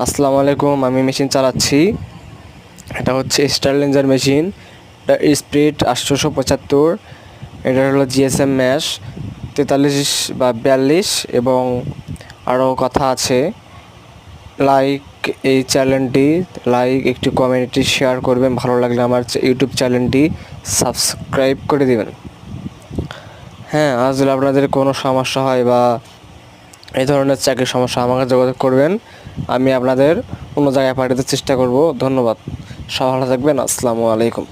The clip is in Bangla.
আসসালামু আলাইকুম। আমি মেশিন চালাচ্ছি, এটা হচ্ছে স্টারলিঞ্জার মেশিন। এটা স্পিড 875। এটা হলো জিএসএম ম্যাশ 43 বা 42 এবং আরও কথা আছে। এই চ্যানেলটি একটি কমিউনিটি শেয়ার করবেন, ভালো লাগলে আমার ইউটিউব চ্যানেলটি সাবস্ক্রাইব করে দেবেন। হ্যাঁ, আজ যদি আপনাদের কোনো সমস্যা হয় বা এই ধরনের চাকরির সমস্যা আমাকে যোগাযোগ করবেন, আমি আপনাদের অন্য জায়গায় পাঠাতে চেষ্টা করব। ধন্যবাদ, সব ভালো থাকবেন। আসসালামু আলাইকুম।